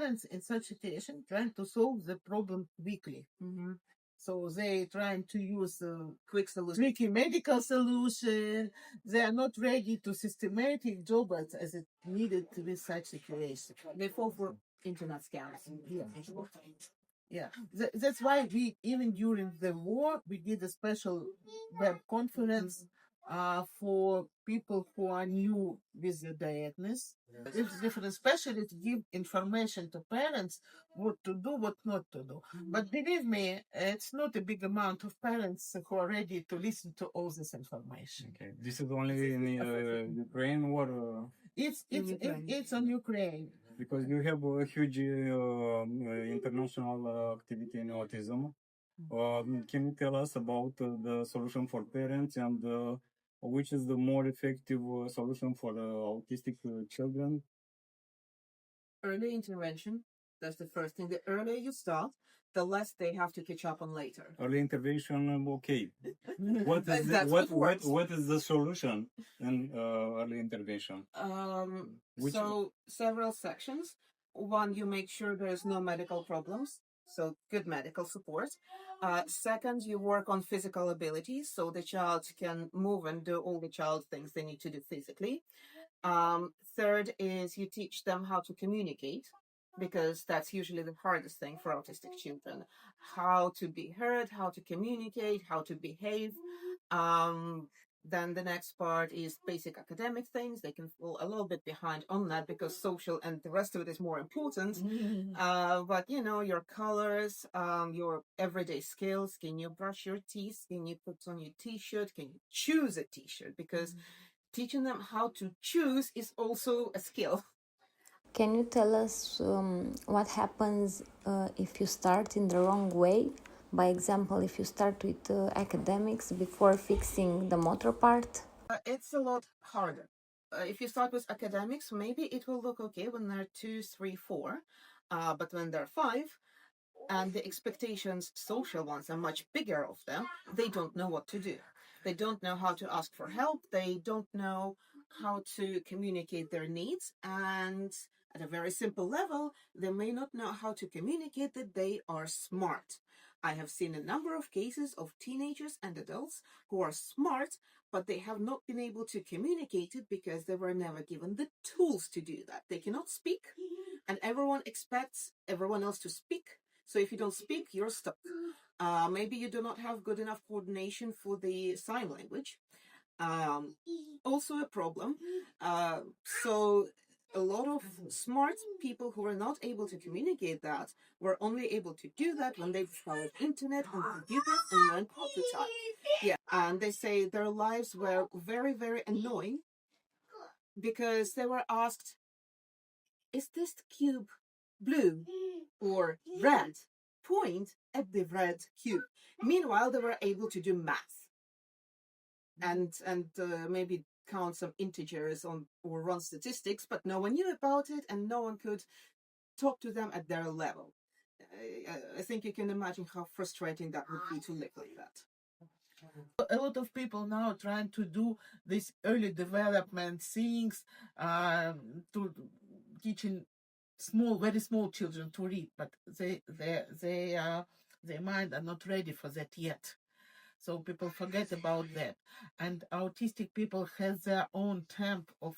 parents in such situation trying to solve the problem quickly. So they trying to use Quick solution. tricky medical solution. They are not ready to systematic job as it needed with such situation. They fall for internet scams. Yeah, that's why we, even during the war, we did a special web conference for people who are new with the diagnosis. If different specialists give information to parents what to do, what not to do. But believe me, it's not a big amount of parents who are ready to listen to all this information. Okay, this is only in Ukraine or It's on Ukraine. because you have a huge international activity in autism. Can you tell us about the solution for parents and which is the more effective solution for autistic children? Early intervention. That's the first thing. The earlier you start, the less they have to catch up on later. Early intervention, okay. What is That's what is the solution in early intervention? So several sections. One, you make sure there's no medical problems, so good medical support. Second, you work on physical abilities, so the child can move and do all the child things they need to do physically. Third is you teach them how to communicate, because that's usually the hardest thing for autistic children. How to be heard, how to communicate, how to behave. Then the next part is basic academic things. They can fall a little bit behind on that because social and the rest of it is more important. But you know, your colors, your everyday skills. Can you brush your teeth? Can you put on your t-shirt? Can you choose a t-shirt? Because teaching them how to choose is also a skill. Can you tell us what happens if you start in the wrong way? By example, if you start with academics before fixing the motor part? It's a lot harder. If you start with academics, maybe it will look okay when they're 2, 3, 4. But when they're 5, and the expectations, social ones, are much bigger of them, they don't know what to do. They don't know how to ask for help. They don't know how to communicate their needs. And at a very simple level, they may not know how to communicate that they are smart. I have seen a number of cases of teenagers and adults who are smart, but they have not been able to communicate it because they were never given the tools to do that. They cannot speak, and everyone expects everyone else to speak. So if you don't speak, you're stuck. Maybe you do not have good enough coordination for the sign language. Also a problem. So a lot of smart people who are not able to communicate that were only able to do that when they discovered internet and computers and learned how to type. Yeah, and they say their lives were very, very annoying because they were asked, is this cube blue or red? Point at the red cube. Meanwhile, they were able to do math and maybe count some integers or run statistics, but no one knew about it and no one could talk to them at their level. I think you can imagine how frustrating that would be to live like that. A lot of people now trying to do these early development things, to teaching very small children to read, but their mind are not ready for that yet. So people forget about that. And autistic people have their own tempo of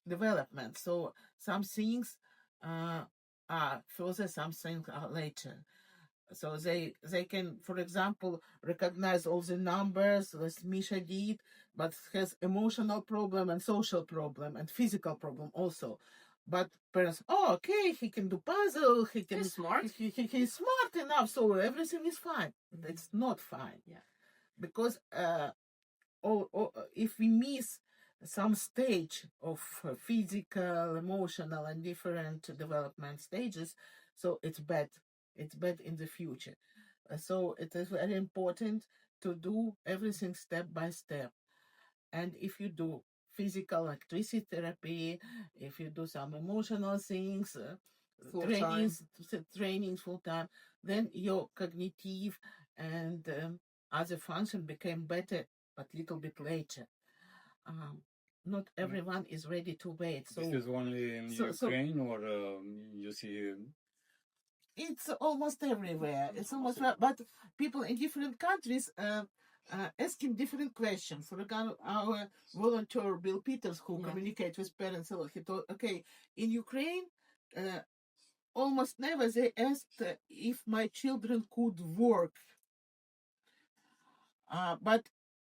development. So some things are further, some things are later. So they can, for example, recognize all the numbers, as Misha did, but has emotional problem and social problem and physical problem also. But parents, okay, he can do puzzle, He's smart. He's smart enough, so everything is fine. It's not fine. Yeah. Because if we miss some stage of physical, emotional, and different development stages, so it's bad. It's bad in the future. So it is very important to do everything step by step. And if you do physical electricity therapy, if you do some emotional things, trainings full time, then your cognitive and other function became better, but little bit later. not everyone is ready to wait. So this is only in Ukraine, or you see? It's almost everywhere. It's almost, but people in different countries asking different questions. For example, our volunteer Bill Peters, who communicates with parents a lot, he told, okay, in Ukraine, almost never they asked if my children could work. But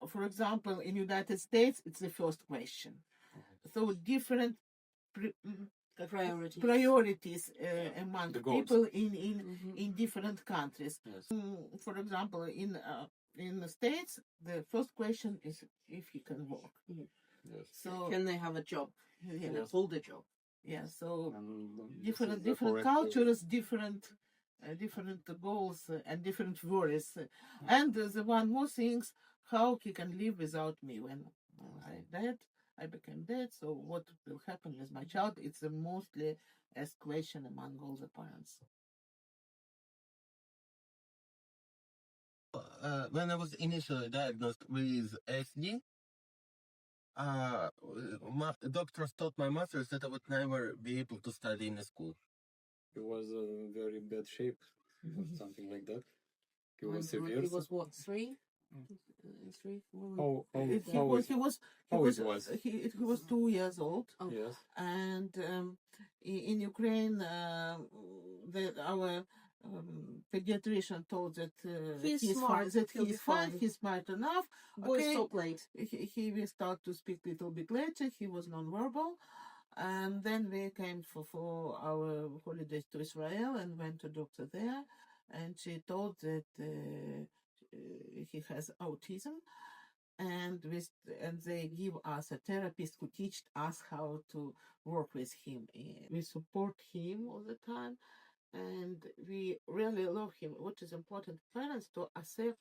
for example, in United States, it's the first question. So different priorities among people in different countries. Yes. For example, in the States, the first question is if he can work. Yes. So Can they have a job? Can they hold a job? Yeah. So And different cultures, different goals and different worries. And the one more things, how he can live without me when I became dead. So what will happen with my child? It's a mostly asked question among all the parents. When I was initially diagnosed with ASD, doctors told my mother that I would never be able to study in a school. He was in very bad shape, or something like that. He was severe. He was what, 3? 3, 4? He was 2 years old. Oh. Yes. And in Ukraine, our pediatrician told that He's smart, he's fine, he's smart enough. Boys Okay, stop late. he will start to speak a little bit later. He was nonverbal. And then we came for our holidays to Israel and went to doctor there. And she told that he has autism. And they give us a therapist who teach us how to work with him. We support him all the time, and we really love him. What is important, parents to accept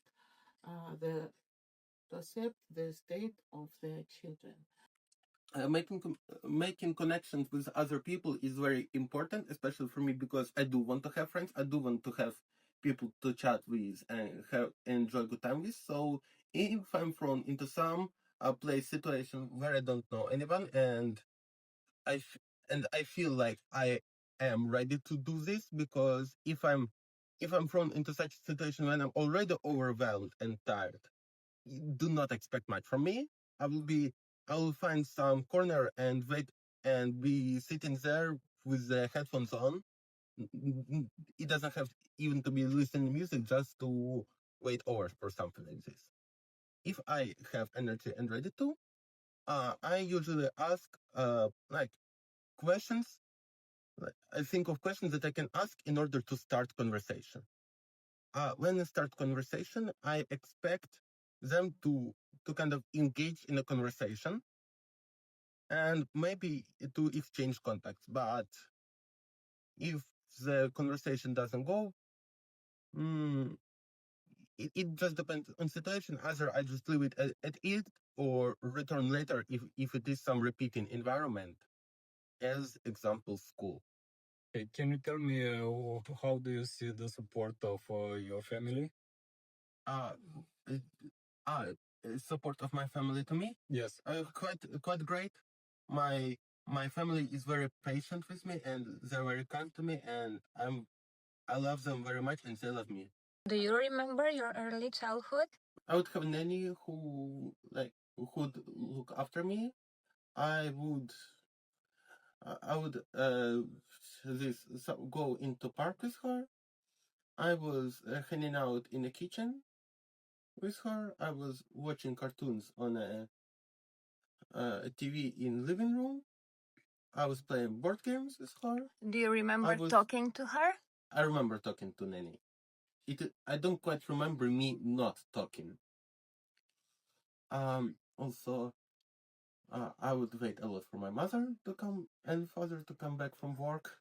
the state of their children. Making connections with other people is very important, especially for me, because I do want to have friends. I do want to have people to chat with and enjoy good time with. So if I'm thrown into some place situation where I don't know anyone, and I feel like I am ready to do this, because if I'm thrown into such a situation when I'm already overwhelmed and tired, do not expect much from me. I will find some corner and wait and be sitting there with the headphones on. It doesn't have even to be listening music, just to wait hours for something like this. If I have energy and ready to, I usually ask like questions. I think of questions that I can ask in order to start conversation. When I start conversation, I expect them to kind of engage in a conversation and maybe to exchange contacts. But if the conversation doesn't go, it just depends on situation. Either I just leave it at it, or return later if it is some repeating environment. As example, school. Okay, can you tell me how do you see the support of your family? Support of my family to me? Yes. Quite great. My family is very patient with me, and they're very kind to me, and I love them very much, and they love me. Do you remember your early childhood? I would have a nanny who would look after me. I would go into park with her. I was hanging out in the kitchen with her. I was watching cartoons on a TV in living room. I was playing board games with her. Do you remember talking to her? I remember talking to nanny. I don't quite remember me not talking. Also, I would wait a lot for my mother to come and father to come back from work.